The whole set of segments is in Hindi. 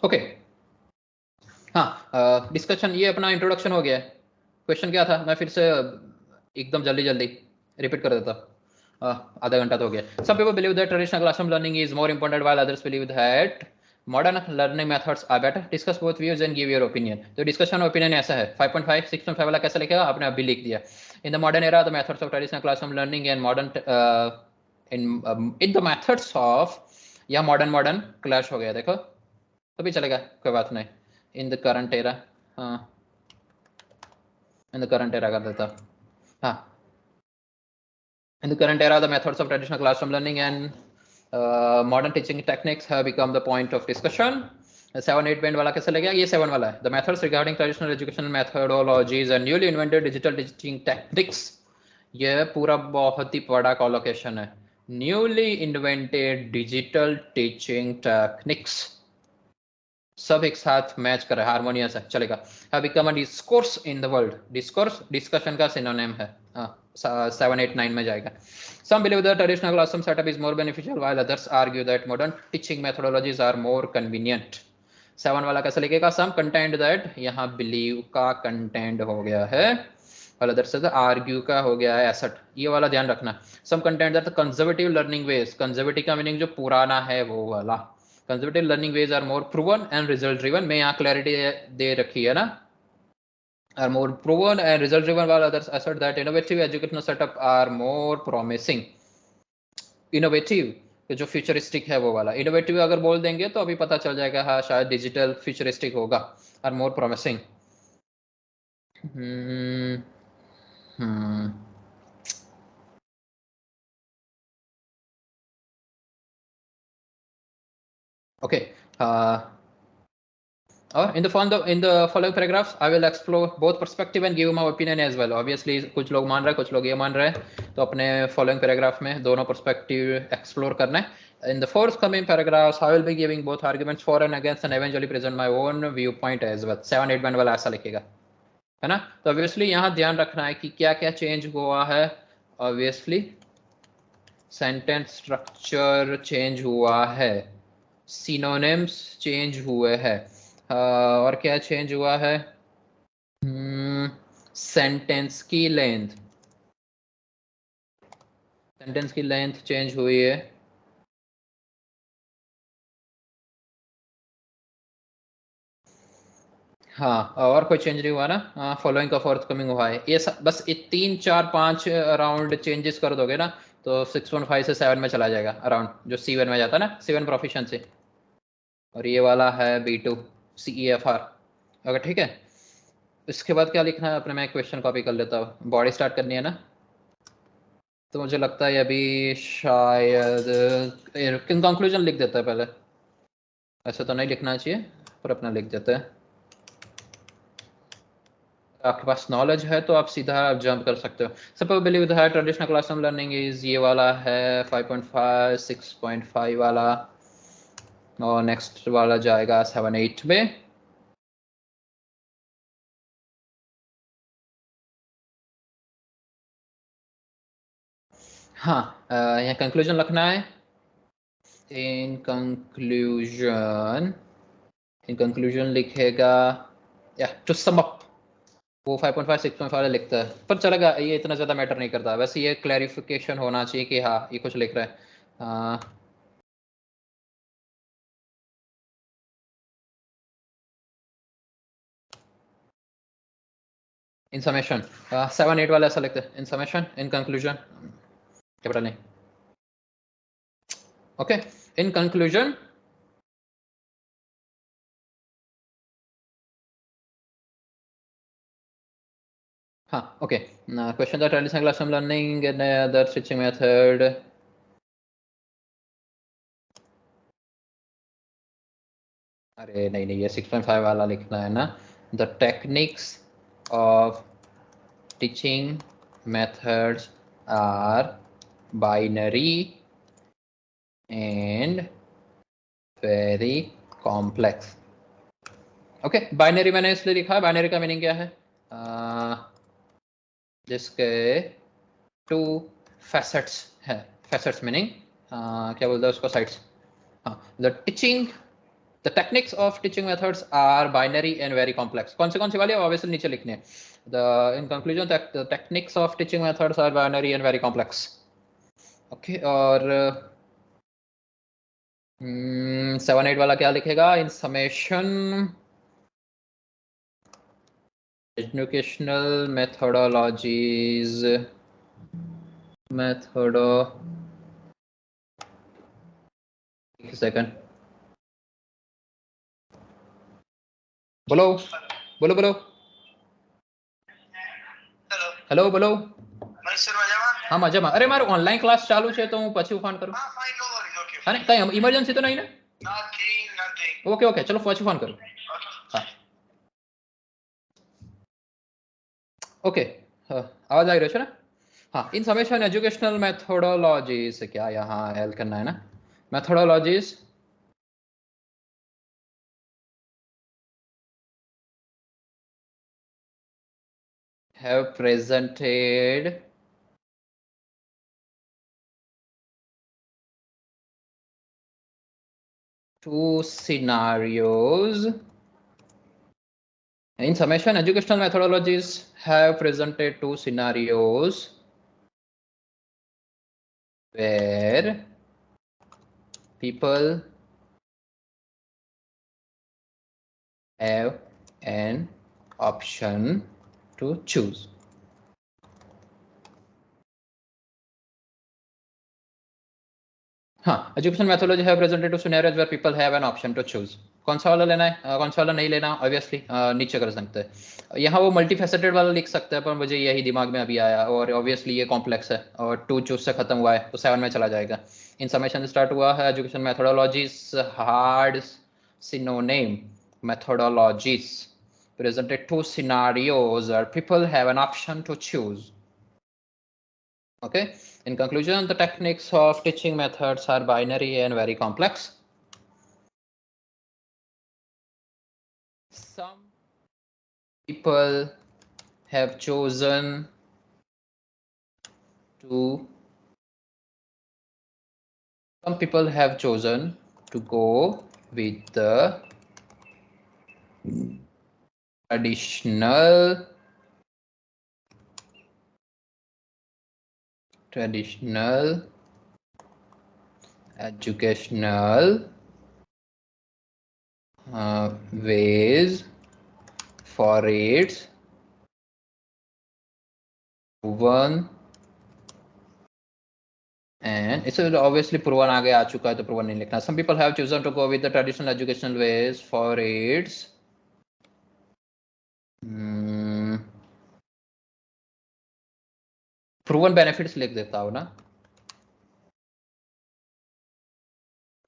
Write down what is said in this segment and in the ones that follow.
ओके हाँ, डिस्कशन ये अपना इंट्रोडक्शन हो गया है। क्वेश्चन क्या था, मैं फिर से एकदम जल्दी जल्दी रिपीट कर देता। आधा घंटा तो हो गया। Some people believe that traditional classroom learning is more important while others believe that modern learning methods are better. Discuss both views and give your opinion. तो डिस्कशन ओपिनियन ऐसा है। 5.5 6.5 वाला कैसा लिखेगा, आपने अभी लिख दिया। In the modern era the methods of traditional classroom learning and modern in the methods of, या मॉडर्न मॉडर्न क्लैश हो गया, देखो तो भी चलेगा, कोई बात नहीं। इन द करंट एरा, हाँ इन द करंट एरा कर देता। हाँ, in the current era the methods of traditional classroom learning and modern teaching techniques have become the point of discussion. 7-8 band वाला कैसे लगेगा, ये 7 वाला है। The methods regarding traditional educational methodologies and newly invented digital teaching techniques, ये पूरा बहुत ही बड़ा कॉलोकेशन है। Newly invented digital teaching techniques, सब एक साथ मैच कर रहा है, हारमोनियस है, चलेगा। Have become a discourse in the world. Discourse discussion का सिनोनिम है। 7 8 9 में जाएगा। Some believe that traditional classroom setup is more beneficial while others argue that modern teaching methodologies are more convenient. 7 वाला कैसे लिखेगा, some contend that, यहाँ believe का content हो गया है, वाला दर से argue का हो गया है asset, ये वाला ध्यान रखना। some contend that the conservative learning ways, conservative का मीनिंग जो पुराना है वो वाला, conservative learning ways are more proven and result driven। मैं यहाँ clarity दे रखी है ना, are more proven and result driven, while others assert that innovative educational setup are more promising। Innovative जो फ्यूचरिस्टिक है वो वाला, इनोवेटिव अगर बोल देंगे तो अभी पता चल जाएगा, हाँ शायद डिजिटल फ्यूचरिस्टिक होगा। Are more promising. Okay, in the following paragraphs I will explore both perspective and give my opinion as well। obviously कुछ लोग मान रहे हैं, कुछ लोग ये मान रहे हैं, तो अपने following paragraph में दोनों perspective explore करना है। In the forthcoming paragraphs I will be giving both arguments for and against and eventually present my own viewpoint as well। 7-8 band वाला ऐसा लिखेगा, है ना। तो ऑब्वियसली यहाँ ध्यान रखना है कि क्या क्या चेंज हुआ है। ऑब्वियसली सेंटेंस स्ट्रक्चर चेंज हुआ है, सिनोनिम्स चेंज हुए हैं, और क्या चेंज हुआ है, सेंटेंस की लेंथ, सेंटेंस की लेंथ चेंज हुई है। हाँ, और कोई चेंज नहीं हुआ ना, फॉलोइंग का फोर्थ कमिंग हुआ है। ये बस ये 3 4 5 अराउंड चेंजेस कर दोगे ना, तो 6.5 से 7 में चला जाएगा अराउंड, जो C1 में जाता है ना, C1 प्रोफिशिएंसी। और ये वाला है B2 CEFR। अगर ठीक है, इसके बाद क्या लिखना है अपने, मैं क्वेश्चन कॉपी कर लेता हूँ। बॉडी स्टार्ट करनी है ना, तो मुझे लगता है अभी शायद कंक्लूजन लिख देता है पहले। ऐसा तो नहीं लिखना चाहिए, पर अपना लिख देते हैं। आपके पास नॉलेज है तो आप सीधा जंप कर सकते हो। Suppose believe that traditional classroom learning is, ये वाला है 5.5 6.5 वाला, और नेक्स्ट वाला जाएगा 7 8 में। हाँ, यहाँ कंक्लूजन लिखना है। इन कंक्लूजन, इन कंक्लूजन लिखेगा या टू सम अप, वो 5.5 6.5 लिखता है, पर चलेगा, ये इतना ज़्यादा मैटर नहीं करता। वैसे ये क्लैरिफिकेशन होना चाहिए कि हाँ ये कुछ लिख रहा है। इन समेशन 7 8 वाला ऐसा लिखते हैं, in summation in conclusion, capital नहीं। ओके, इन कंक्लूजन, हाँ okay. Question the traditional classroom learning and other teaching method, अरे नहीं नहीं, ये 6.5 वाला लिखना है ना। The techniques of teaching methods are binary and very complex. Okay, binary मैंने इसलिए लिखा है, बाइनरी का मीनिंग क्या है, जिसके 2 फैसेट्स है। फैसेट्स मीनिंग क्या बोलते हैं उसको, साइड्स। हाँ, the teaching The techniques of teaching methods are binary and very complex. कौन से वाले obviously नीचे लिखने हैं. In conclusion, that the techniques of teaching methods are binary and very complex. Okay, और 7-8 वाला क्या लिखेगा? In summation, educational methodologies. एक सेकंड. બોલો. હેલો બોલો. હા મજામાં. અરે મારું ઓનલાઈન ક્લાસ ચાલુ છે તો હું પછી ફોન કરું. હા ને, કઈ ઇમરજન્સી તો નહીં ને? ઓકે ચલો પછી ફોન કરું. હા ઓકે, आवाज आ रही है ना? हाँ, इन समेशन एजुकेशनल मेथोडोलॉजीज क्या यहाँ एल करना है ना? Methodologies have presented two scenarios. In summation, educational methodologies have presented two scenarios where people have an option to choose. हाँ, education methodology have presented two scenarios where people have an option to choose. कौन सा वाला लेना है, कौन सा वाला नहीं लेना, ऑब्वियसली नीचे कर सकते हैं. यहाँ वो मल्टीफेसेटेड वाला लिख सकते हैं, पर मुझे यही दिमाग में अभी आया, और ऑब्वियसली ये कॉम्प्लेक्स है और 2 चूज से खत्म हुआ है तो 7 में चला जाएगा. इन समेशन स्टार्ट हुआ है education methodologies hard synonym methodologies presented two scenarios where people have an option to choose. Okay, in conclusion, the techniques of teaching methods are binary and very complex. Some people have chosen to go with the traditional educational ways for its proven, and it's obviously proven आगे आ चुका है तो proven नहीं लिखना. Some people have chosen to go with the traditional educational ways for its proven benefits लिख देता हूँ ना.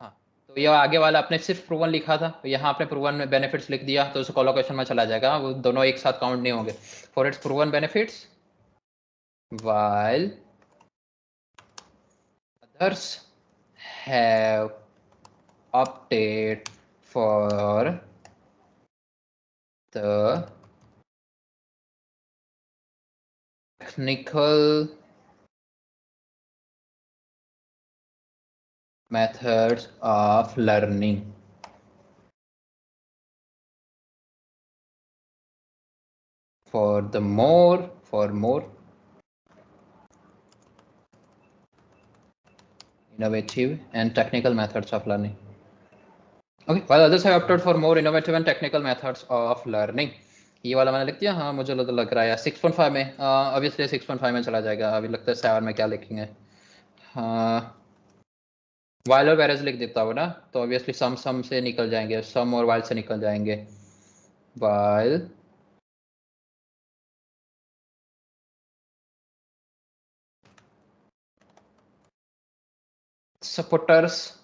हाँ, तो ये आगे वाला आपने सिर्फ प्रूवन लिखा था, तो यहाँ आपने प्रूवन में बेनिफिट्स लिख दिया तो उसे कोलोकेशन में चला जाएगा, वो दोनों एक साथ काउंट नहीं होंगे. For its proven benefits while others have opted for the technical methods of learning. For more innovative and technical methods of learning. Okay, while others have opted for more innovative and technical methods of learning. ये वाला मैंने लिख दिया. हाँ, मुझे लग रहा है 6.5 में, obviously 6.5 में चला जाएगा. अभी लगता है 7 में क्या लिखेंगे. हाँ, while और whereas लिख देता हूँ ना, तो obviously some से निकल जाएंगे, some और while से निकल जाएंगे. While supporters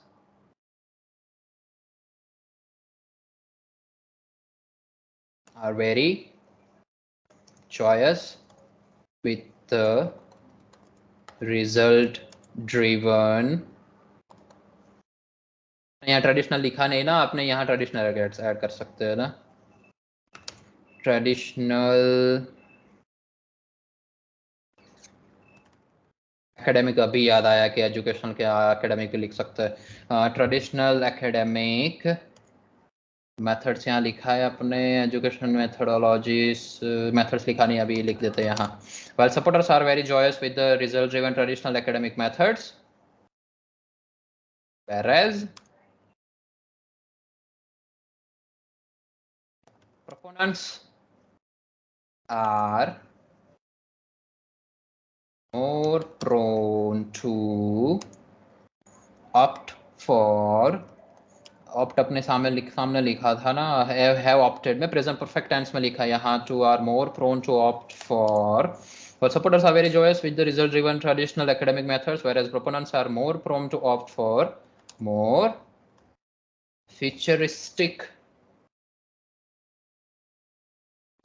are very joyous with the result driven. यहाँ ट्रेडिशनल लिखा नहीं ना आपने, यहाँ ट्रेडिशनल ऐड कर सकते हैं ना. ट्रेडिशनल एकेडमिक अभी याद आया कि एजुकेशनल के एकेडमिक लिख सकते हैं. ट्रेडिशनल एकेडमिक मेथड्स यहाँ लिखा है अपने, एजुकेशन मेथडोलॉजीज, मेथड्स लिखा नहीं, अभी लिख देते हैं यहाँ. While supporters are very joyous with the result driven traditional academic methods, whereas proponents are more prone to opt for, opt अपने सामने लिखा था ना, have opted में present perfect tense में लिखा है यहाँ, to are more prone to opt for. But supporters are very joyous with the result driven traditional academic methods, whereas proponents are more prone to opt for more futuristic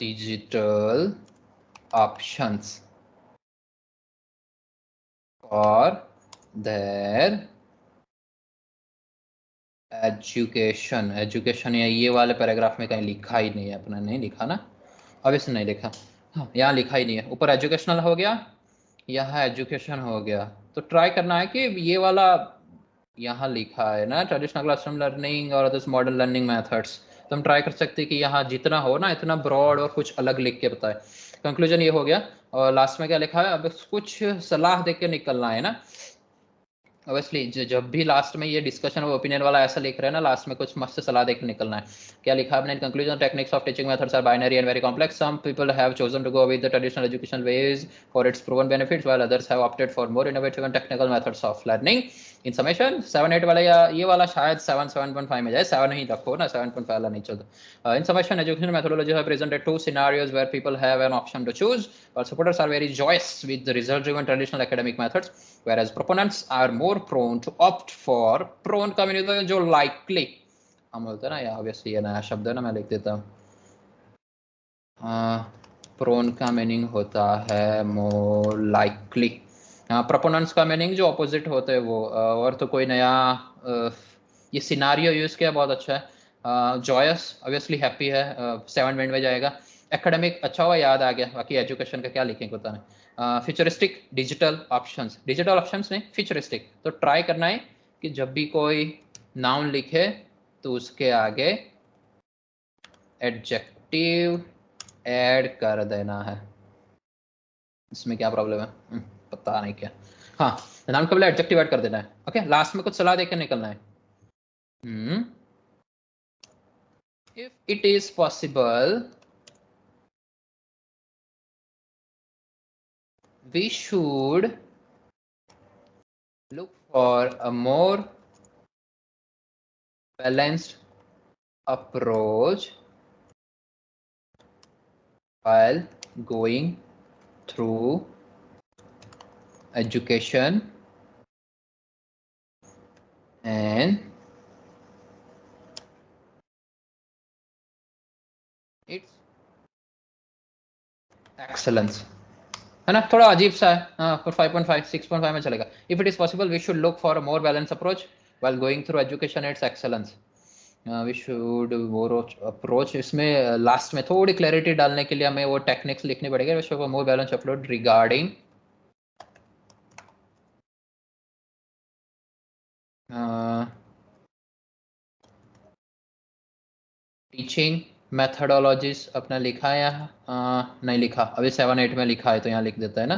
digital options for their education ये वाले पैराग्राफ में कहीं लिखा ही नहीं है, अपना नहीं लिखा ना, अब इसने नहीं लिखा, हाँ यहाँ लिखा ही नहीं है. ऊपर एजुकेशनल हो गया, यहाँ एजुकेशन हो गया, तो ट्राई करना है कि ये वाला यहाँ लिखा है ना, ट्रेडिशनल क्लासरूम लर्निंग और अदर्स मॉडर्न लर्निंग मेथड्स, तो हम ट्राई कर सकते हैं कि यहाँ जितना हो ना इतना ब्रॉड और कुछ अलग लिख के बताए. कंक्लूजन ये हो गया, और लास्ट में क्या लिखा है, अब कुछ सलाह दे के निकलना है ना. ऑब्वियसली जब भी लास्ट में ये डिस्कशन और ओपिनियन वाला ऐसा लिख रहे हैं ना, लास्ट में कुछ मस्त सलाह देकर निकलना है. क्या लिखा आपने, in conclusion techniques of teaching methods are binary and very complex. Some people have chosen to go with the traditional education ways for its proven benefits, while others have opted for more innovative and technical methods of learning. In summation 7-8 वाला या ये वाला शायद 7-7.5 में जाए, 7 ही रखो ना, 7.5 वाला नहीं चलता. In summation, educational methodology have presented two scenarios where people have an option to choose. While supporters are very joyous with the result-driven traditional academic methods, whereas proponents are more prone to opt for, prone का मीनिंग जो likely, हम बोलते हैं ना, या obviously ये नया शब्द है ना, मैं लिख देता हूँ. prone का मीनिंग होता है more likely. प्रोपोनेंट्स का मीनिंग जो ऑपोजिट होते हैं वो, और तो कोई नया ये सिनारियो यूज किया, बहुत अच्छा है. जॉयस ऑब्वियसली हैप्पी है, 7 मिनट में जाएगा. एकेडमिक अच्छा हुआ याद आ गया, बाकी एजुकेशन का क्या लिखेंगे पता नहीं. फ्यूचरिस्टिक डिजिटल ऑप्शंस नहीं फ्यूचरिस्टिक. तो ट्राई करना है कि जब भी कोई नाउन लिखे तो उसके आगे एडजेक्टिव ऐड कर देना है. इसमें क्या प्रॉब्लम है, पता नहीं क्या. हाँ, नाम के पहले एडजेक्टिव ऐड कर देना है. ओके, लास्ट में कुछ सलाह देकर निकलना है. If it is possible we should look for a more balanced approach while going through education and its excellence. है ना, थोड़ा अजीब सा है. हाँ, पर 5.5 6.5 में चलेगा. If it is possible we should look for a more balance approach while going through education its excellence. We should more approach, इसमें लास्ट में थोड़ी क्लैरिटी डालने के लिए हमें वो टेक्निक्स लिखनी पड़ेगी. We should more balance approach regarding teaching methodologies. अपना लिखा है यहाँ, नहीं लिखा अभी, 7-8 में लिखा है तो यहाँ लिख देता है ना,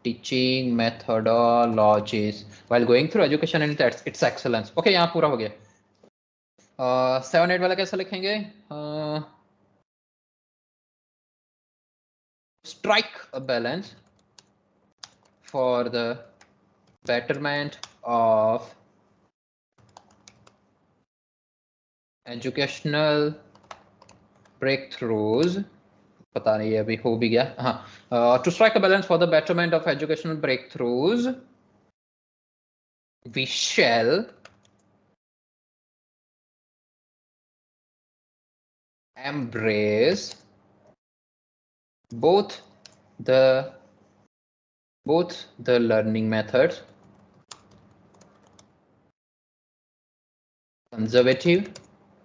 teaching methodologies while going through education and its excellence. Okay, यहाँ पूरा हो गया. 7-8 वाला कैसा लिखेंगे, strike a balance for the betterment of educational breakthroughs. पता नहीं, अभी हो भी गया. हाँ, to strike a balance for the betterment of educational breakthroughs we shall embrace both the learning methods, conservative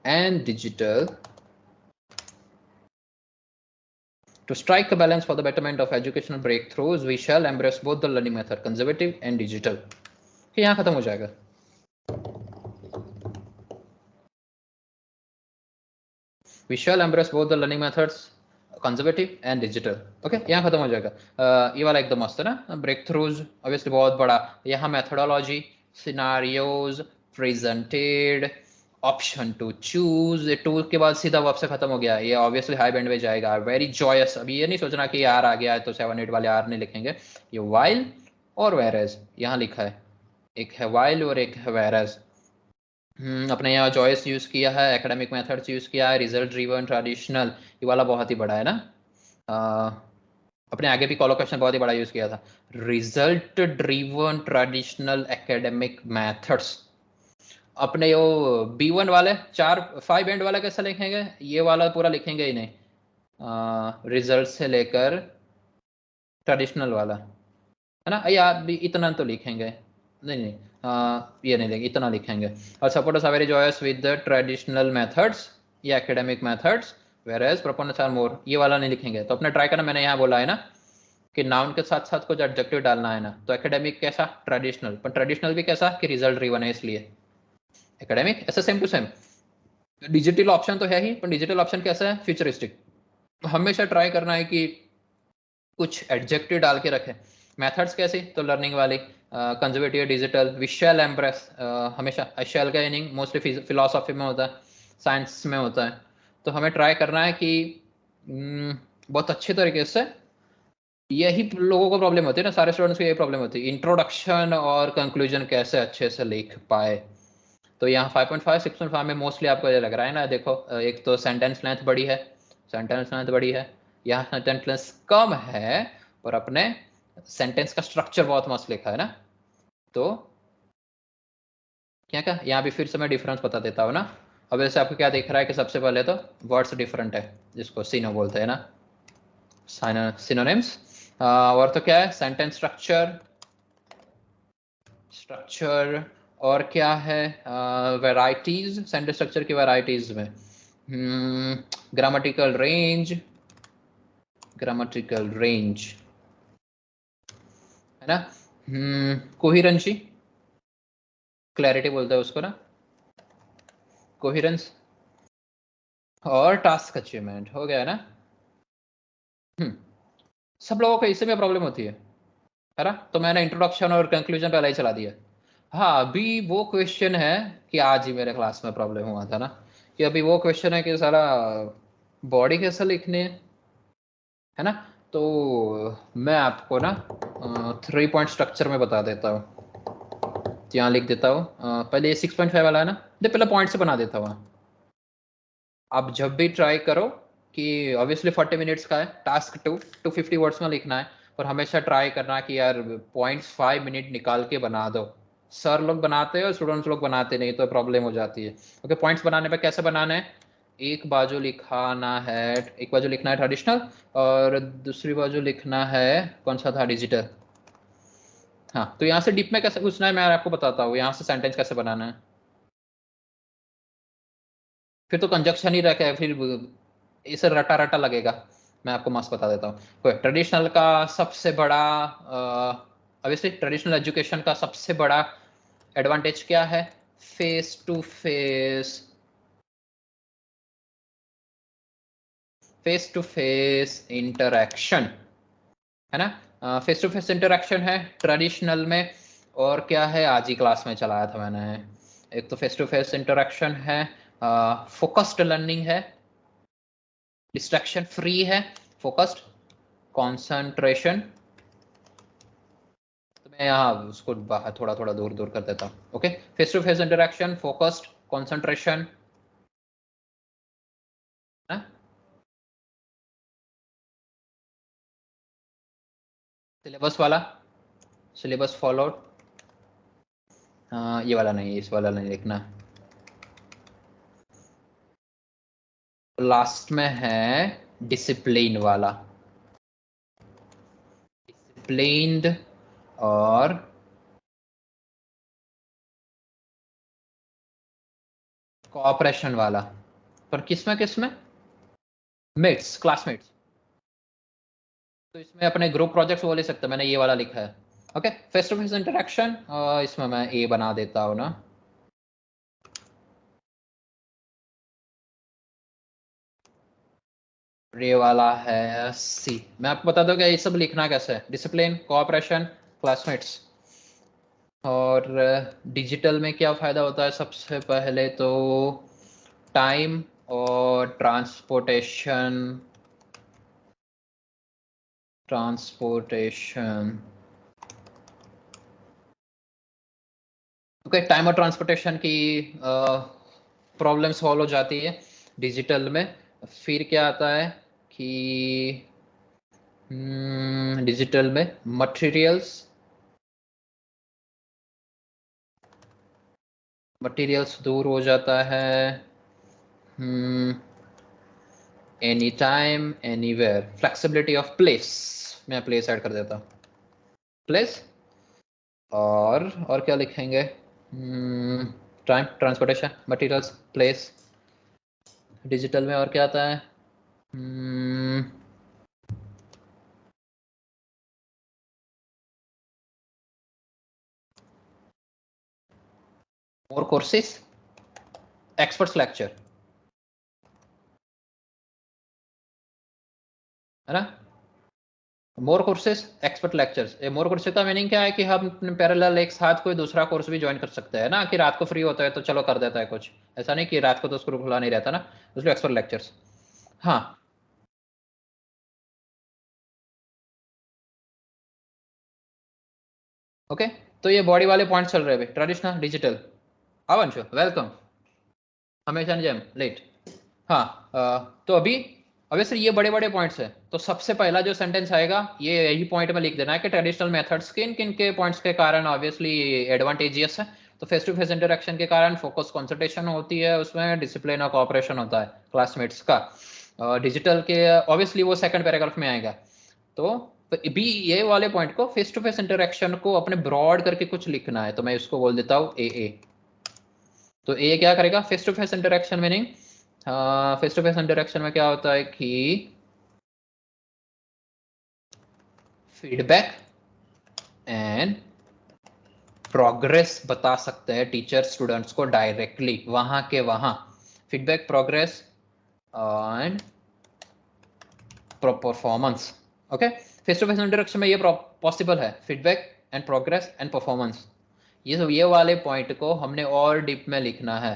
and digital. To strike a balance for the betterment of educational breakthroughs we shall embrace both the learning method, conservative and digital. यहाँ खत्म हो जाएगा. Visual embrace both the learning methods conservative and digital. Okay, यहाँ खत्म हो जाएगा। ये वाला एकदम मस्त है ना। ब्रेक थ्रूज ऑब्वियसली बहुत बड़ा, यहाँ methodology, scenarios, presented, option to choose, ये टू के बाद सीधा वर्ब से खत्म हो गया। ये ऑब्वियसली हाई बैंड में जाएगा। वेरी जॉयस, अभी ये नहीं सोचना कि यार आ गया है तो 7 8 वाले आर नहीं लिखेंगे। ये वाइल और वेरेज यहाँ लिखा है, एक है वाइल और एक है वेरेज। अपने यहाँ जॉयस यूज किया है, एकेडमिक मेथड्स यूज किया है, रिजल्ट ड्रिवन, ट्रेडिशनल, ये वाला बहुत ही बड़ा है ना। अपने आगे भी कोलोकेशन बहुत ही बड़ा यूज किया था, result driven traditional academic methods. अपने यो B1 वाले 5 एंड वाला कैसा लिखेंगे, ये वाला पूरा लिखेंगे ही नहीं, रिजल्ट से लेकर ट्रेडिशनल वाला है ना। या भी इतना तो लिखेंगे, नहीं नहीं, ये नहीं लिखेंगे, इतना लिखेंगे। और सपोर्ट सावेरी जॉयस विद द ट्रेडिशनल मेथड्स या academic methods whereas proponents are more, ये वाला नहीं लिखेंगे। तो अपने ट्राई करना, मैंने यहाँ बोला है ना कि नाउन के साथ साथ कुछ एडजेक्टिव डालना है ना। तो एकेडमिक कैसा, ट्रेडिशनल, पर ट्रेडिशनल भी कैसा कि रिजल्ट ड्रिवन है इसलिए एकेडमिक, ऐसा same to same. Digital option तो है ही, पर डिजिटल ऑप्शन कैसा है, फ्यूचरिस्टिक। हमेशा ट्राई करना है कि कुछ एडजेक्टिव डाल के रखें। मेथड्स कैसी, तो लर्निंग वाली, कंजर्वेटिव, डिजिटल, विशुअल एम्प्रेस, हमेशा एशल का मीनिंग मोस्टली फिलोसॉफी में होता है, साइंस में होता है। तो हमें ट्राई करना है कि बहुत अच्छे तरीके से, यही लोगों को प्रॉब्लम होती है ना, सारे स्टूडेंट्स को यही प्रॉब्लम होती है, इंट्रोडक्शन और कंक्लूजन कैसे अच्छे से लिख पाए। तो यहाँ 5.5 6.5 में मोस्टली आपको ये लग रहा है ना, देखो एक तो सेंटेंस लेंथ बड़ी है, सेंटेंस लेंथ बड़ी है, यहाँ सेंटेंस लेंथ कम है, और अपने सेंटेंस का स्ट्रक्चर बहुत मस्त लिखा है ना। तो क्या क्या यहाँ भी फिर से मैं डिफरेंस बता देता हूँ ना। अब वैसे आपको क्या दिख रहा है कि सबसे पहले तो वर्ड्स डिफरेंट है, जिसको सिनो बोलते हैं ना, सिनोनिम्स। और तो क्या है, सेंटेंस स्ट्रक्चर, स्ट्रक्चर, और क्या है, वैरायटीज, सेंटेंस स्ट्रक्चर की वैरायटीज में ग्रामेटिकल रेंज, ग्रामेटिकल रेंज है ना, कोहिरेंसी, क्लैरिटी बोलते हैं उसको ना, कोहिरेंस, और टास्क अचीवमेंट हो गया है ना। सब लोगों को इसी में प्रॉब्लम होती है ना। तो मैंने इंट्रोडक्शन और कंक्लूजन पहले ही चला दिया। हाँ, अभी वो क्वेश्चन है कि आज ही मेरे क्लास में प्रॉब्लम हुआ था ना, कि अभी वो क्वेश्चन है कि सारा बॉडी कैसे लिखनी है ना। तो मैं आपको ना 3 पॉइंट स्ट्रक्चर में बता देता हूँ, यहाँ लिख देता हूँ। पहले ये 6.5 वाला है ना, पहले पॉइंट से बना देता हूँ। आप जब भी ट्राई करो कि ऑब्वियसली 40 मिनट्स का है टास्क 250 वर्ड्स में लिखना है, पर हमेशा ट्राई करना कि यार पॉइंट्स 5 मिनट निकाल के बना दो। सर लोग बनाते हैं और स्टूडेंट्स लोग बनाते नहीं, तो प्रॉब्लम हो जाती है। ओके, पॉइंट्स बनाने पे कैसे बनाना है, एक बाजू लिखाना है, एक बाजू लिखना है ट्रेडिशनल, और दूसरी बाजू लिखना है कौन सा था, डिजिटल। हाँ, तो यहाँ से डीप में कैसे घुसना है मैं आपको बताता हूँ, यहाँ से सेंटेंस कैसे बनाना है। फिर तो कंजक्शन ही रखे, फिर इसे रटा रटा लगेगा। मैं आपको मस्त बता देता हूँ। ट्रेडिशनल का सबसे बड़ा, ऑब्वियसली ट्रेडिशनल एजुकेशन का सबसे बड़ा एडवांटेज क्या है, face to face, face to face interaction है ना। फेस टू फेस इंटरेक्शन है ट्रेडिशनल में। और क्या है, आज ही क्लास में चलाया था मैंने, एक तो फेस टू फेस इंटरेक्शन है, फोकस्ड लर्निंग है, डिस्ट्रैक्शन फ्री है, फोकस्ड, कंसंट्रेशन। तो मैं यहाँ उसको बाहर थोड़ा थोड़ा दूर दूर कर देता हूँ। Okay, face to face interaction, focused, concentration है। सिलेबस वाला, सिलेबस फॉलोड, ये वाला नहीं, इस वाला नहीं लिखना। लास्ट में है डिसिप्लिन वाला, डिसिप्लिन्ड, और कोऑपरेशन वाला। पर किसमें किसमें, मेट्स, क्लासमेट्स। तो इसमें अपने ग्रुप प्रोजेक्ट्स वो ले सकते हैं, मैंने ये वाला लिखा है। Okay, face to face interaction, इसमें मैं ए बना देता हूँ ना। ये वाला है सी। मैं आपको बता दूं कि ये सब लिखना कैसे है। Discipline, cooperation, classmates. और डिजिटल में क्या फ़ायदा होता है? सबसे पहले तो टाइम और ट्रांसपोर्टेशन। ओके, टाइम और ट्रांसपोर्टेशन की प्रॉब्लम सॉल्व हो जाती है डिजिटल में। फिर क्या आता है कि डिजिटल में मटेरियल्स दूर हो जाता है। Any time anywhere, flexibility of place. मैं प्लेस ऐड कर देता हूँ, प्लेस। और क्या लिखेंगे? Time, transportation, materials, place. Digital में और क्या आता है? मोर कोर्सेस, एक्सपर्ट्स लेक्चर, है ना? मोर कोर्सेस, एक्सपर्ट लेक्चर्स। मोर कोर्सेस का मीनिंग क्या है कि हम पैरेलल एक साथ कोई दूसरा कोर्स भी ज्वाइन कर सकते हैं ना, कि रात को फ्री होता है तो चलो कर देता है कुछ। ऐसा नहीं कि रात को तो स्कूल खुला नहीं रहता ना, इसलिए एक्सपर्ट लेक्चर्स। हाँ, ओके। तो ये बॉडी वाले पॉइंट चल रहे हैं ट्रेडिशनल, डिजिटल। हाँ वंशु, वेलकम। हमेशा जैम लेट। हाँ, तो अभी ऑब्वियसली ये बड़े बड़े पॉइंट्स हैं, तो सबसे पहला जो सेंटेंस आएगा ये यही पॉइंट में लिख देना है कि ट्रेडिशनल मेथड्स किन किन के पॉइंट्स के कारण ऑब्वियसली एडवांटेजियस है। तो फेस टू फेस इंटरेक्शन के कारण फोकस कंसंट्रेशन होती है, उसमें डिसिप्लिन और कोऑपरेशन होता है क्लासमेट्स का। डिजिटल के ऑब्वियसली वो सेकंड पैराग्राफ में आएगा। तो भी ये वाले पॉइंट को, फेस टू फेस इंटरेक्शन को अपने ब्रॉड करके कुछ लिखना है, तो मैं इसको बोल देता हूँ ए। तो ए क्या करेगा? Face to face interaction meaning, face to face interaction में क्या होता है कि फीडबैक एंड प्रोग्रेस बता सकते हैं टीचर स्टूडेंट्स को डायरेक्टली वहां के वहां। Feedback, progress and performance. Okay, face to face interaction में ये पॉसिबल है, feedback and progress and performance. ये वाले पॉइंट को हमने और डीप में लिखना है।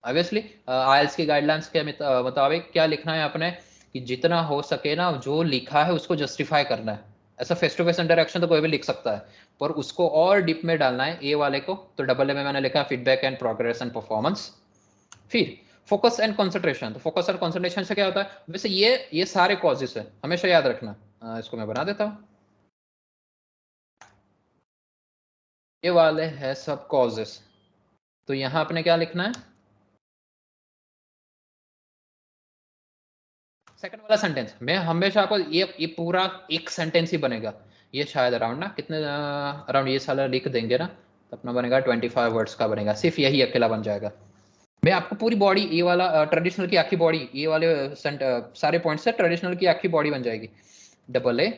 ऑब्वियसली आईएलटीएस की गाइडलाइंस के मुताबिक क्या लिखना है अपने, कि जितना हो सके ना जो लिखा है उसको जस्टिफाई करना है। ऐसा फेस टू फेस इंटरेक्शन तो कोई भी लिख सकता है, पर उसको और डीप में डालना है ए वाले को। तो डबल ए में मैंने लिखा feedback and progress and performance. फिर फोकस एंड कंसंट्रेशन। तो फोकस और कंसंट्रेशन से क्या होता है? वैसे ये सारे कॉजेस है, हमेशा याद रखना। इसको मैं बना देता हूँ। ये वाले है सब कॉजेस। तो यहाँ आपने क्या लिखना है? सेकंड वाला सेंटेंस मैं हमेशा आपको ये पूरा एक सेंटेंस ही बनेगा। ये शायद अराउंड ना कितने अराउंड ये साला लिख देंगे ना, तो अपना बनेगा 25 वर्ड्स का बनेगा, सिर्फ यही अकेला बन जाएगा। मैं आपको पूरी बॉडी ये वाला ट्रेडिशनल की आखी बॉडी, ये वाले सारे पॉइंट्स से ट्रेडिशनल की आखी बॉडी बन जाएगी। Double A,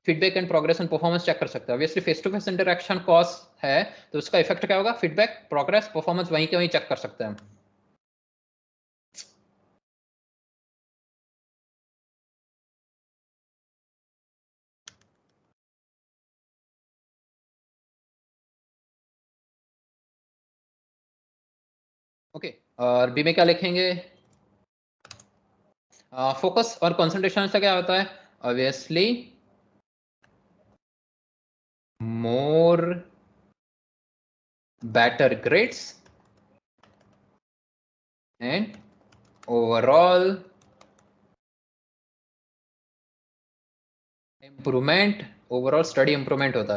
feedback and progress and performance check कर सकते हैं। Obviously face to face interaction cause है, तो उसका इफेक्ट क्या होगा? फीडबैक, प्रोग्रेस, परफॉर्मेंस वहीं के वहीं चेक कर सकते हैं हम। ओके, और बी में क्या लिखेंगे? फोकस और कंसंट्रेशन से क्या होता है? Obviously more better grades and overall improvement, overall study improvement होता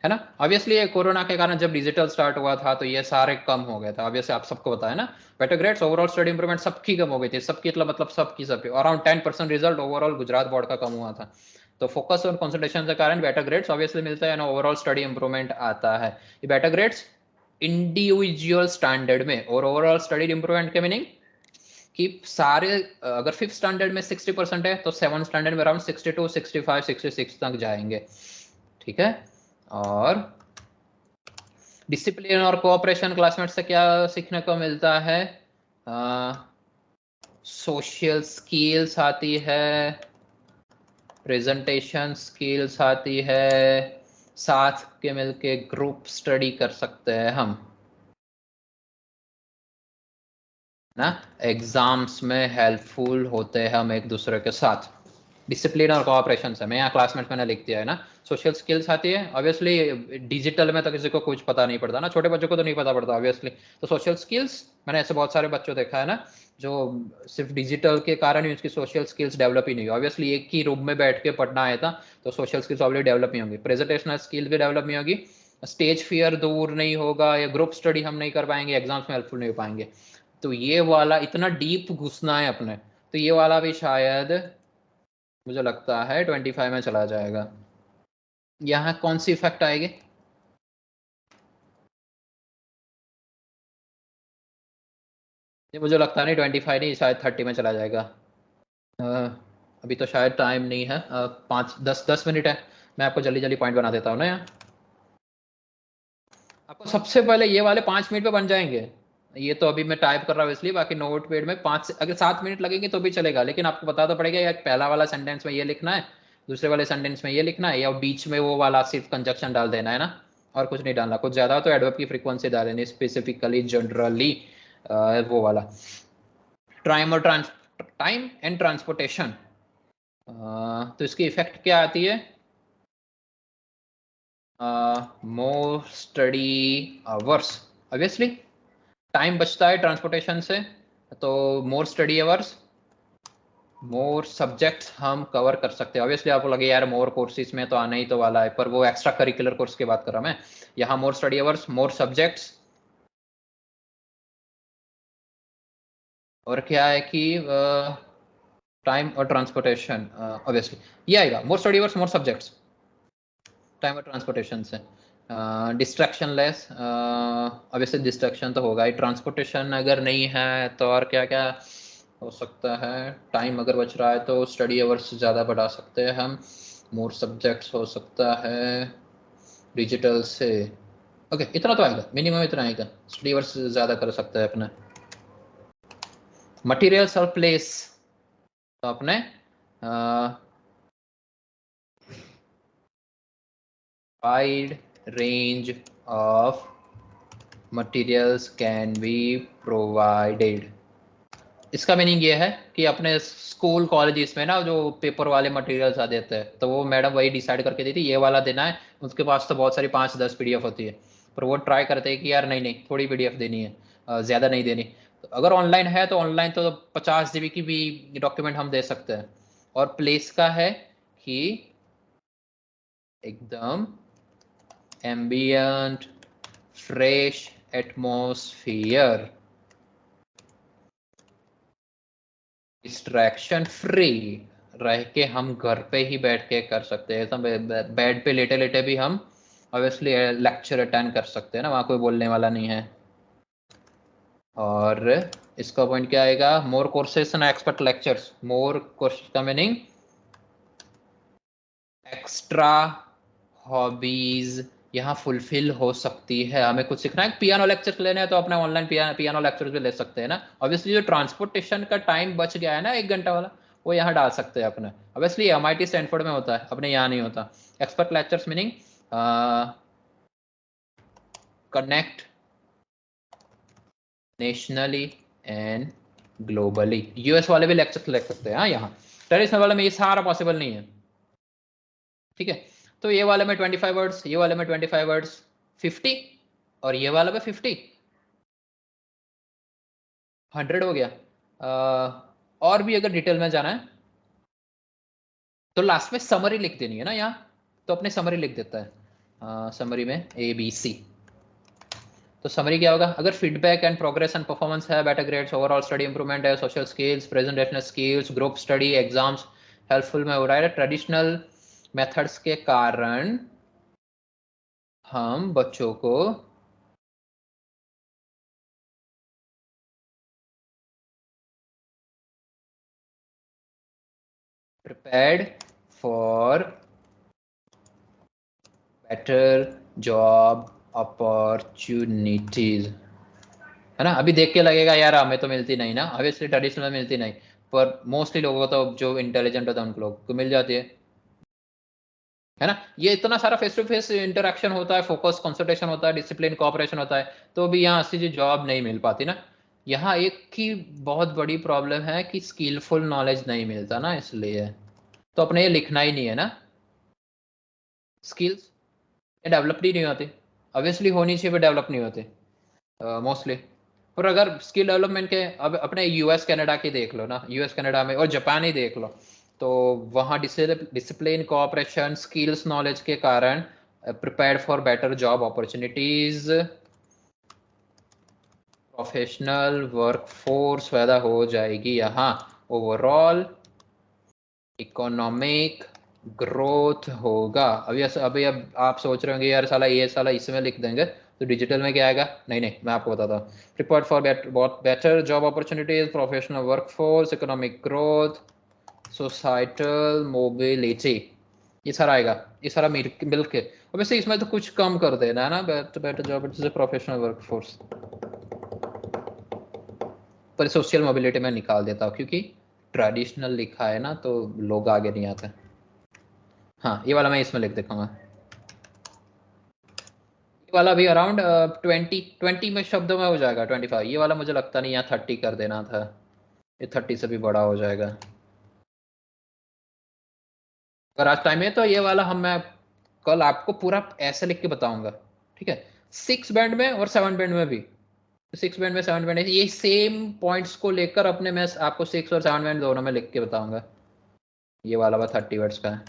है ना। ऑब्वियसली ये कोरोना के कारण जब डिजिटल स्टार्ट हुआ था तो ये सारे कम हो गए थे, ऑब्वियसली आप सबको पता है ना। Better grades, overall study improvement सबकी कम हो गई थी, सबकी मतलब सबकी around 10% result overall Gujarat board का कम हुआ था। तो फोकस और कंसंट्रेशन के कारण बेटर ग्रेड्स ऑब्वियसली मिलता है ना, ओवरऑल स्टडी इंप्रूवमेंट आता है। ये बेटर ग्रेड्स इंडिविजुअल स्टैंडर्ड में, और ओवरऑल स्टडी इंप्रूवमेंट के मीनिंग कि सारे अगर फिफ्थ स्टैंडर्ड में 60% है तो सेवन्थ स्टैंडर्ड में अराउंड 62, 65, 66 तक जाएंगे। ठीक है। और डिसिप्लिन और कोऑपरेशन क्लासमेट से क्या सीखने को मिलता है? सोशल स्किल्स आती है, प्रेजेंटेशन स्किल्स आती है, साथ के मिलके ग्रुप स्टडी कर सकते हैं हम ना, एग्जाम्स में हेल्पफुल होते हैं हम एक दूसरे के साथ, डिसिप्लिन और कोऑपरेशन से। मैं यहाँ क्लासमेट मैंने लिख दिया है ना। सोशल स्किल्स आती है, ऑब्वियसली डिजिटल में तो किसी को कुछ पता नहीं पड़ता ना, छोटे बच्चों को तो नहीं पता पड़ता ऑब्वियसली। तो सोशल स्किल्स, मैंने ऐसे बहुत सारे बच्चों देखा है ना जो सिर्फ डिजिटल के कारण ही उसकी सोशल स्किल्स डेवलप ही नहीं हुई। ऑब्वियसली एक ही रूम में बैठ के पढ़ना आया था तो सोशल स्किल्स ऑलरेडी डेवलप नहीं होंगी, प्रेजेंटेशनल स्किल भी डेवलप नहीं होगी, स्टेज फियर दूर नहीं होगा, या ग्रुप स्टडी हम नहीं कर पाएंगे, एग्जाम्स में हेल्पफुल नहीं हो पाएंगे। तो ये वाला इतना डीप घुसना है अपने, तो ये वाला भी शायद मुझे लगता है 25 में चला जाएगा। यहाँ कौन सी इफेक्ट आएगी? ये मुझे लगता नहीं 25 नहीं, शायद 30 में चला जाएगा। अ, अभी तो शायद टाइम नहीं है, 5 10 10 मिनट है। मैं आपको जल्दी जल्दी पॉइंट बना देता हूँ ना यहाँ। आपको सबसे पहले ये वाले 5 मिनट पे बन जाएंगे। ये तो अभी मैं टाइप कर रहा हूँ इसलिए, बाकी नोट पेड में 5 से अगर 7 मिनट लगेंगे तो भी चलेगा, लेकिन आपको बता तो पड़ेगा यार पहला वाला सेंटेंस में ये लिखना है, दूसरे वाले सेंटेंस में ये लिखना है, या बीच में वो वाला सिर्फ कंजक्शन डाल देना है ना, और कुछ नहीं डालना। कुछ ज्यादा तो एडवर्ब की फ्रीक्वेंसी डालेनी, स्पेसिफिकली जनरली वो वाला टाइम एंड ट्रांसपोर्टेशन। तो इसकी इफेक्ट क्या आती है? More study hours, obviously time बचता है ट्रांसपोर्टेशन से, तो मोर स्टडी आवर्स, मोर सब्जेक्ट्स हम कवर कर सकते हैं। ऑब्वियसली आपको लगे यार मोर कोर्सेज में तो आना ही तो वाला है, पर वो एक्स्ट्रा करिकुलर कोर्स की बात कर रहा हूं मैं। यहाँ मोर स्टडी आवर्स, मोर सब्जेक्ट्स, और क्या है कि टाइम और ट्रांसपोर्टेशन, ऑब्वियसली ये आएगा मोर स्टडी आवर्स मोर सब्जेक्ट्स, टाइम और ट्रांसपोर्टेशन से। डिस्ट्रैक्शन लेस, ऑब्वियसली डिस्ट्रैक्शन तो होगा ही, ट्रांसपोर्टेशन अगर नहीं है तो और क्या क्या हो सकता है? टाइम अगर बच रहा है तो स्टडी आवर्स ज़्यादा बढ़ा सकते हैं हम, मोर सब्जेक्ट्स हो सकता है डिजिटल से। ओके इतना तो आएगा, मिनिमम इतना आएगा, स्टडी आवर्स ज़्यादा कर सकते हैं अपने। मटेरियल्स और प्लेस, तो अपने wide range of materials can be provided. इसका मीनिंग ये है कि अपने स्कूल कॉलेजेस में ना जो पेपर वाले मटेरियल्स आ देते हैं, तो वो मैडम वही डिसाइड करके देती ये वाला देना है, उसके पास तो बहुत सारी 5-10 पीडीएफ होती है, पर वो ट्राई करते हैं कि यार नहीं नहीं थोड़ी पीडीएफ देनी है, ज़्यादा नहीं देनी। तो अगर ऑनलाइन है तो ऑनलाइन तो 50 GB की भी डॉक्यूमेंट हम दे सकते हैं। और प्लेस का है कि एकदम ambient fresh atmosphere, distraction free रह के हम घर पे ही बैठ के कर सकते हैं। बेड पे लेटे लेटे भी हम ऑब्वियसली लेक्चर अटेंड कर सकते हैं ना, वहाँ कोई बोलने वाला नहीं है। और इसका पॉइंट क्या आएगा? More courses and expert lectures, more course का मीनिंग एक्स्ट्रा हॉबीज यहाँ फुलफिल हो सकती है। हमें कुछ सीखना है, पियानो लेक्चर्स लेने हैं तो अपने ऑनलाइन पियानो लेक्चर्स भी ले सकते हैं ना। ऑब्वियसली जो ट्रांसपोर्टेशन का टाइम बच गया है ना 1 घंटा वाला, वो यहाँ डाल सकते हैं अपने। ऑब्वियसली MIT स्टैनफोर्ड में होता है, अपने यहाँ नहीं होता। Expert lectures meaning connect nationally and globally, US वाले भी लेक्चर्स ले सकते हैं। हाँ यहाँ ट्रेडिशनल वाले में ये सारा पॉसिबल नहीं है, ठीक है। तो ये वाले में 25 वर्ड्स, ये वाले में 25 वर्ड्स 50, और ये वाला में 50, 100 हो गया। और भी अगर डिटेल में जाना है तो लास्ट में समरी लिख देनी है ना यहाँ, तो अपने समरी लिख देता है। समरी में ABC। तो समरी क्या होगा? अगर feedback and progress and performance है, better grades, overall study improvement है, social skills, presentational skills, group study, exams helpful में हो रहा है, ट्रेडिशनल मेथड्स के कारण हम बच्चों को prepared for better job opportunities। है ना। अभी देख के लगेगा यार हमें तो मिलती नहीं ना, ऑब्वियसली ट्रेडिशनल में मिलती नहीं, पर मोस्टली लोगों को तो जो इंटेलिजेंट होता है उन लोगों को मिल जाती है ना। ये इतना सारा फेस टू फेस इंटरेक्शन होता है, फोकस कंसंट्रेशन होता है, डिसिप्लिन कोऑपरेशन होता है, तो भी यहाँ सीधी जॉब नहीं मिल पाती ना। यहाँ एक की बहुत बड़ी प्रॉब्लम है कि स्किलफुल नॉलेज नहीं मिलता ना, इसलिए तो अपने ये लिखना ही नहीं है ना। स्किल्स डेवलप ही नहीं होती, ऑब्वियसली होनी चाहिए, डेवलप नहीं होते मोस्टली। पर अगर स्किल डेवलपमेंट के अब अपने यूएस कनाडा की देख लो ना, यूएस कनाडा में और जापान ही देख लो, तो वहाँ डिसिप्लिन कोऑपरेशन स्किल्स नॉलेज के कारण prepared for better job opportunities, professional workforce पैदा हो जाएगी यहाँ, ओवरऑल इकोनॉमिक ग्रोथ होगा। अभी अब आप सोच रहे होंगे यार साला ये साला इसमें लिख देंगे तो डिजिटल में क्या आएगा। नहीं नहीं, मैं आपको बताता हूँ। Prepare for better job opportunities, professional workforce, economic growth, societal mobility, ये सारा आएगा। ये सारा मिल के, और वैसे इसमें तो कुछ कम कर देना है ना, better job opportunities, professional workforce, पर सोशल मोबिलिटी में निकाल देता हूँ क्योंकि ट्रेडिशनल लिखा है ना तो लोग आगे नहीं आते। हाँ ये वाला मैं इसमें लिख देखूंगा, ये वाला भी अराउंड 20 में शब्दों में हो जाएगा, 25। ये वाला मुझे लगता नहीं, यहाँ 30 कर देना था, ये 30 से भी बड़ा हो जाएगा। अगर आज टाइम है तो ये वाला मैं कल आपको पूरा ऐसे लिख के बताऊंगा, ठीक है। 6 बैंड में और 7 बैंड में भी, 6 बैंड में 7 बैंड ये सेम पॉइंट्स को लेकर अपने मैं आपको 6 और 7 बैंड दोनों में लिख के बताऊंगा। ये वाला 30 वर्ड्स का है,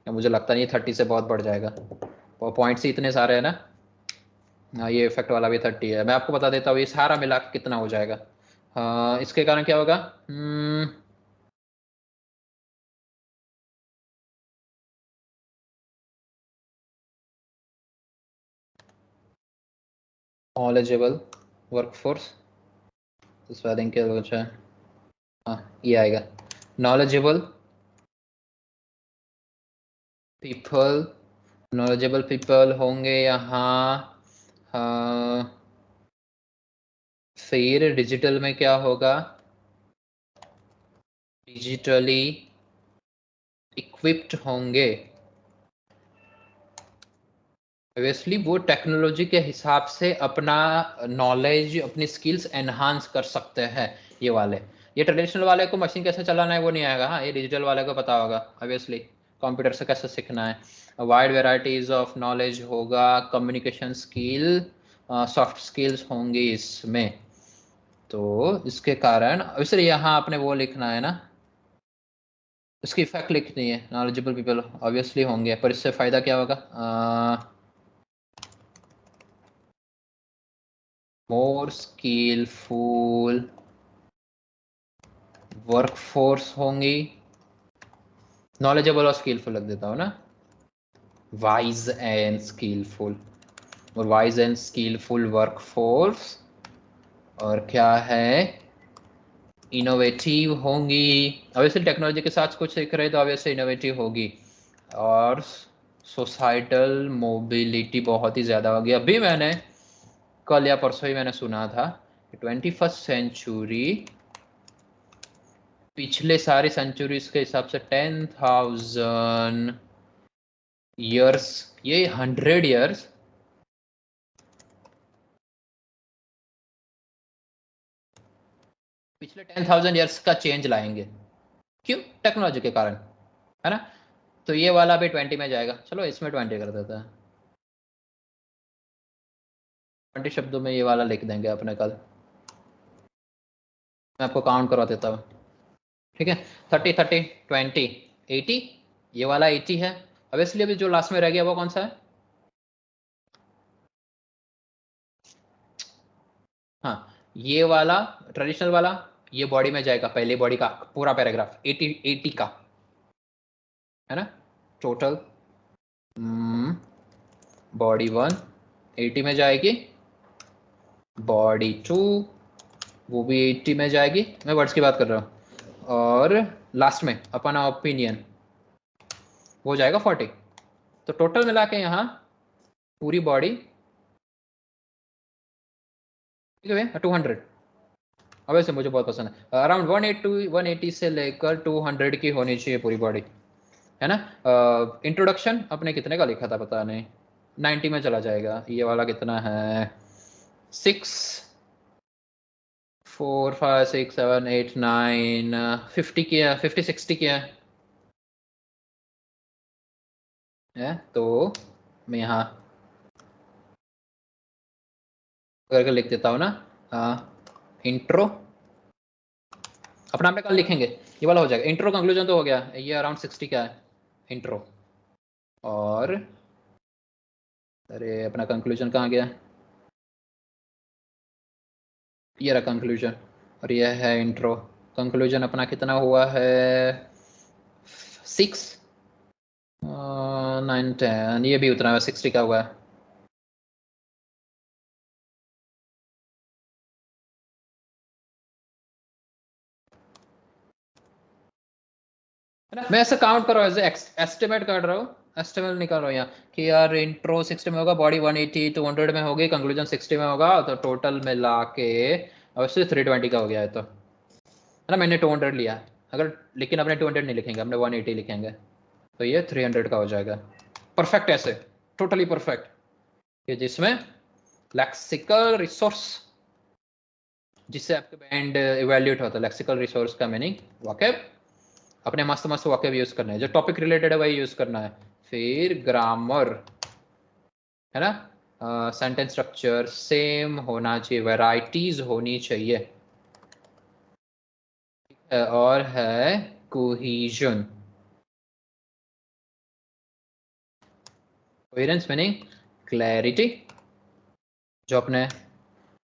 मुझे लगता नहीं 30 से बहुत बढ़ जाएगा, और पॉइंट्स ही इतने सारे हैं ना। हाँ ये इफेक्ट वाला भी 30 है, मैं आपको बता देता हूँ ये सारा मिला के कितना हो जाएगा। हाँ इसके कारण क्या होगा, नॉलेजेबल वर्कफोर्स, स्पेलिंग के बचा, हाँ ये आएगा नॉलेजेबल पीपल, नॉलेजेबल पीपल होंगे यहाँ। फिर डिजिटल में क्या होगा, डिजिटली इक्विप्ड होंगे, ऑब्वियसली वो टेक्नोलॉजी के हिसाब से अपना नॉलेज अपनी स्किल्स एनहांस कर सकते हैं। ये वाले, ये ट्रेडिशनल वाले को मशीन कैसे चलाना है वो नहीं आएगा, हाँ ये डिजिटल वाले को पता होगा ऑब्वियसली, कंप्यूटर से कैसे सीखना है। वाइड वेराइटीज ऑफ नॉलेज होगा, कम्युनिकेशन स्किल, सॉफ्ट स्किल्स होंगी इसमें, तो इसके कारण इसलिए यहाँ आपने वो लिखना है ना, इसकी इफेक्ट लिखनी है। नॉलेजेबल पीपल ऑब्वियसली होंगे, पर इससे फायदा क्या होगा, मोर स्किलफुल वर्कफोर्स होंगी, नॉलेजेबल और स्किलफुल लग देता हूँ ना, वाइज एंड स्किलफुल, और वाइज एंड स्किलफुल वर्कफोर्स, और क्या है, इनोवेटिव होंगी। ऑब्वियसली टेक्नोलॉजी के साथ कुछ सीख रहे तो ऑब्वियसली इनोवेटिव होगी, और सोसाइटल मोबिलिटी बहुत ही ज़्यादा होगी। अभी मैंने कल या परसों ही मैंने सुना था कि 21st सेंचुरी पिछले सारी सेंचुरीज के हिसाब से 10,000 ईयर्स, ये 100 ईयर्स, पिछले 10,000 ईयर्स का चेंज लाएंगे। क्यों, टेक्नोलॉजी के कारण, है ना। तो ये वाला भी 20 में जाएगा, चलो इसमें 20 कर देता है, 20 शब्दों में ये वाला लिख देंगे अपने कल, मैं आपको काउंट करवा देता हूँ, ठीक है। 30, 30, 20, 80, ये वाला 80 है। अब इसलिए अभी जो लास्ट में रह गया वो कौन सा है, हाँ ये वाला ट्रेडिशनल वाला, ये बॉडी में जाएगा, पहले बॉडी का पूरा पैराग्राफ 80 का, है ना। टोटल बॉडी 1 80 में जाएगी, बॉडी 2 वो भी 80 में जाएगी, मैं वर्ड्स की बात कर रहा हूँ, और लास्ट में अपना ओपिनियन वो जाएगा 40। तो टोटल मिला के यहाँ पूरी बॉडी ठीक है 200 वैसे मुझे बहुत पसंद है। अराउंड 180 से लेकर 200 की होनी चाहिए पूरी बॉडी, है ना। इंट्रोडक्शन अपने कितने का लिखा था पता नहीं, 90 में चला जाएगा। ये वाला कितना है, 6 4 5 6 7 8 9 50 की है, 50 60 की है तो मैं यहाँ करके लिख देता हूँ ना। इंट्रो अपना पे कल लिखेंगे, ये वाला हो जाएगा। इंट्रो कंक्लूजन तो हो गया, ये अराउंड 60 का है इंट्रो। और अरे अपना कंक्लूजन कहाँ गया, ये रहा कंक्लूजन, और ये है इंट्रो। कंक्लूजन अपना कितना हुआ है, 6 9 10, ये भी उतना 60 का हुआ है। मैं ऐसे काउंट कर रहा हूँ, ऐसे एस्टिमेट कर रहा हूँ, एस्टिमेट निकाल रहा हूँ यहाँ कि यार इंट्रो 60 में होगा, बॉडी 180 200 में होगी, कंक्लूजन 60 में होगा, तो टोटल मिला के अवश्य 320 का हो गया है। तो है ना, मैंने 200 लिया अगर, लेकिन अपने 200 नहीं लिखेंगे, अपने 180 लिखेंगे, तो ये 300 का हो जाएगा। परफेक्ट ऐसे, टोटली परफेक्ट, कि जिसमें लेक्सिकल रिसोर्स, जिससे आपके बैंड इवेल्यूएट होता है। लेक्सिकल रिसोर्स का मीनिंग वाकब, अपने मस्त मस्त वाकब यूज करना है, जो टॉपिक रिलेटेड है वही यूज करना है। फिर ग्रामर, है ना, सेंटेंस स्ट्रक्चर सेम होना चाहिए, वैरायटीज होनी चाहिए, और है कोहेजन। कोहेरेंस मीनिंग क्लैरिटी, जो अपने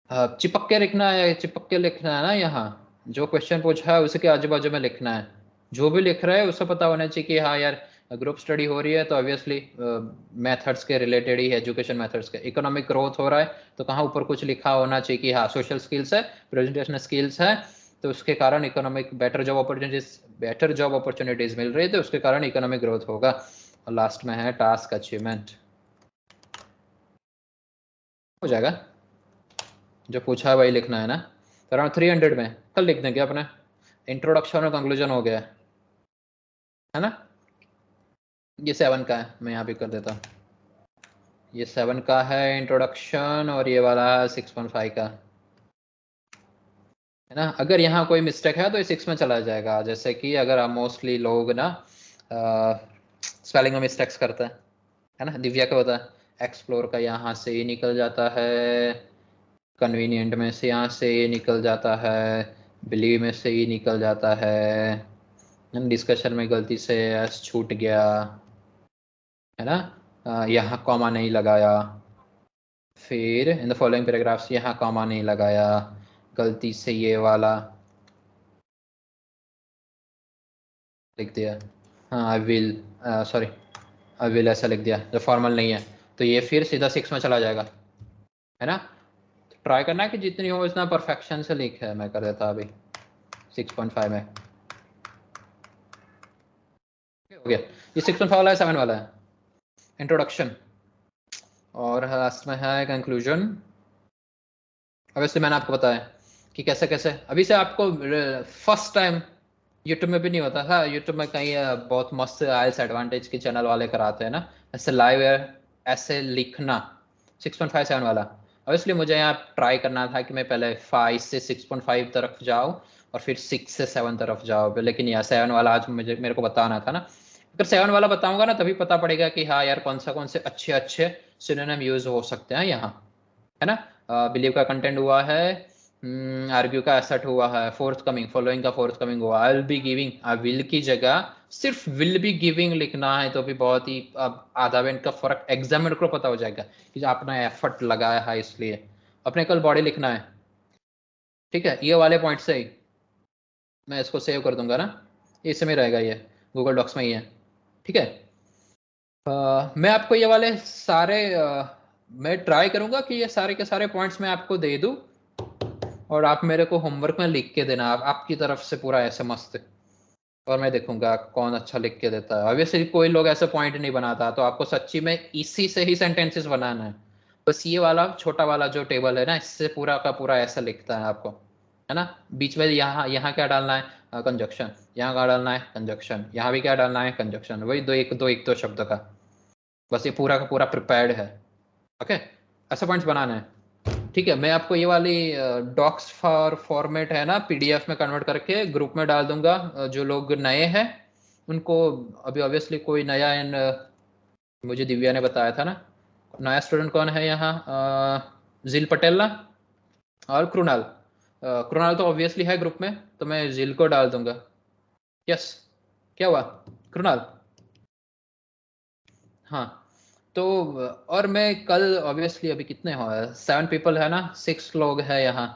चिपक के लिखना है, चिपक के लिखना है ना। यहाँ जो क्वेश्चन पूछा है उसके आजू बाजू में लिखना है, जो भी लिख रहा है उसको पता होना चाहिए कि हाँ यार ग्रुप स्टडी हो रही है तो ऑब्वियसली मेथड्स के रिलेटेड ही, एजुकेशन मेथड्स के। इकोनॉमिक ग्रोथ हो रहा है तो कहाँ ऊपर कुछ लिखा होना चाहिए कि हाँ सोशल स्किल्स है, प्रेजेंटेशन स्किल्स है, तो उसके कारण इकोनॉमिक बेटर जॉब अपॉर्चुनिटीज मिल रही है, तो उसके कारण इकोनॉमिक ग्रोथ होगा। और लास्ट में है टास्क अचीवमेंट, हो जाएगा। जो पूछा है वही लिखना है ना, तो अराउंड 300 में कल लिख देंगे अपने। इंट्रोडक्शन और कंक्लूजन हो गया है ना। ये 7 का है, मैं यहाँ भी कर देता हूँ। ये 7 का है इंट्रोडक्शन, और ये वाला 6.5 का है ना। अगर यहाँ कोई मिस्टेक है तो ये 6 में चला जाएगा, जैसे कि अगर आप मोस्टली लोग ना स्पेलिंग में मिस्टेक्स करते हैं, है ना। दिव्या क्या होता है, एक्सप्लोर का यहाँ से ही निकल जाता है, कन्वीनियंट में से यहाँ से ये निकल जाता है, बिलीव में से ही निकल जाता है, डिस्कशन में गलती से एस छूट गया, है ना। यहाँ कॉमा नहीं लगाया, फिर इन द फॉलोइंग पैराग्राफ्स यहाँ कॉमा नहीं लगाया, गलती से ये वाला लिख दिया, हाँ I will, sorry I will ऐसा लिख दिया जो फॉर्मल नहीं है, तो ये फिर सीधा 6 में चला जाएगा, है ना। ट्राई करना है कि जितनी हो इतना परफेक्शन से लिखा है, मैं कर देता अभी 6.5 में हो गया। ये 6.5 वाला है, 7 वाला है इंट्रोडक्शन, और लास्ट में है कंक्लूजन। वैसे मैंने आपको बताया कि कैसे कैसे, अभी से आपको फर्स्ट टाइम यूट्यूब में भी नहीं होता था, यूट्यूब में कहीं बहुत मस्त आइल्स एडवांटेज के चैनल वाले कराते हैं ना ऐसे लाइव ऐसे लिखना। 6.5 7 वाला, ऑब्वियसली मुझे यहाँ ट्राई करना था कि मैं पहले 5 से 6.5 तरफ जाऊँ और फिर 6 से 7 तरफ जाओ, लेकिन यहाँ 7 वाला आज मुझे मेरे को बताना था ना। अगर 7 वाला बताऊंगा ना तभी पता पड़ेगा कि हाँ यार कौन से अच्छे अच्छे सिनोनिम यूज हो सकते हैं यहाँ, है ना। बिलीव का कंटेंट हुआ है, आर्ग्यू का एसेट हुआ है, फोर्थ कमिंग फॉलोइंग का फोर्थ कमिंग हुआ, I will be giving, I will की जगह सिर्फ विल बी गिविंग लिखना है, तो भी बहुत ही अब आधा मिनट का फर्क एग्जामिनर को पता हो जाएगा कि जो आपने एफर्ट लगाया है, इसलिए अपने कल बॉडी लिखना है। ठीक है, ये वाले पॉइंट से ही मैं इसको सेव कर दूंगा ना, इसमें रहेगा, ये गूगल डॉक्स में ही है। ठीक है, मैं आपको ये वाले सारे मैं ट्राई करूंगा कि ये सारे के सारे पॉइंट्स मैं आपको दे दूं, और आप मेरे को होमवर्क में लिख के देना, आप आपकी तरफ से पूरा ऐसे मस्त, और मैं देखूंगा कौन अच्छा लिख के देता है। ऑब्वियसली कोई लोग ऐसे पॉइंट नहीं बनाता, तो आपको सच्ची में इसी से ही सेंटेंसेस बनाना है, बस ये वाला छोटा वाला जो टेबल है ना, इससे पूरा का पूरा ऐसा लिखता है आपको, है ना। बीच में यहाँ यहाँ क्या डालना है, कंजक्शन, यहाँ क्या डालना है, कंजक्शन, यहाँ भी क्या डालना है, कंजक्शन, वही दो शब्द का, बस ये पूरा का पूरा प्रिपेयर्ड है। ओके, ऐसे पॉइंट्स बनाना है। ठीक है, मैं आपको ये वाली डॉक्स फॉर्मेट है ना, पीडीएफ में कन्वर्ट करके ग्रुप में डाल दूंगा। जो लोग नए हैं उनको, अभी ऑब्वियसली कोई नया एंड मुझे दिव्या ने बताया था ना, नया स्टूडेंट कौन है यहाँ, जिल पटेल ना, और कृणाल। कृणाल तो ऑब्वियसली है ग्रुप में, तो मैं जिल को डाल दूंगा। यस, क्या हुआ कृणाल? हाँ, तो और मैं कल ऑब्वियसली, अभी कितने हो, 7 पीपल है ना, 6 लोग हैं यहाँ,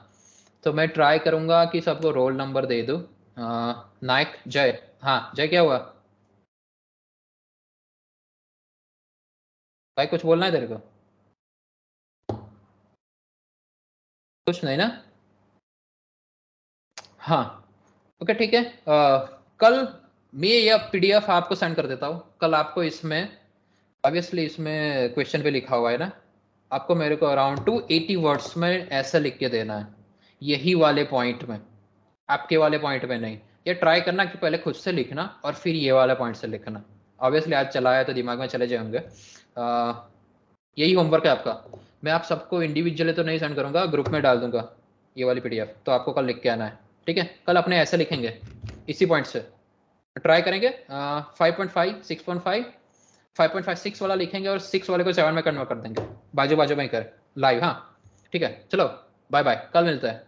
तो मैं ट्राई करूंगा कि सबको रोल नंबर दे दूँ। नायक जय, हाँ जय, क्या हुआ भाई, कुछ बोलना है तेरे को? कुछ नहीं ना? हाँ, ओके ठीक है। कल मैं ये पीडीएफ आपको सेंड कर देता हूँ कल आपको। इसमें ऑब्वियसली इसमें क्वेश्चन पे लिखा हुआ है ना, आपको मेरे को अराउंड 280 वर्ड्स में ऐसा लिख के देना है, यही वाले पॉइंट में, आपके वाले पॉइंट में नहीं। ये ट्राई करना कि पहले खुद से लिखना और फिर ये वाला पॉइंट से लिखना। ऑब्वियसली आज चलाया तो दिमाग में चले जाएंगे। यही होमवर्क है आपका। मैं आप सबको इंडिविजुअली तो नहीं सेंड करूंगा, ग्रुप में डाल दूंगा ये वाली पीडीएफ, तो आपको कल लिख के आना है। ठीक है, कल अपने ऐसे लिखेंगे इसी पॉइंट से ट्राई करेंगे। 5.5, 6.5, 5.5, 6 वाला लिखेंगे और 6 वाले को 7 में कन्वर्ट कर देंगे, बाजू बाजू में ही कर लाइव। हाँ ठीक है, चलो बाय बाय, कल मिलते हैं।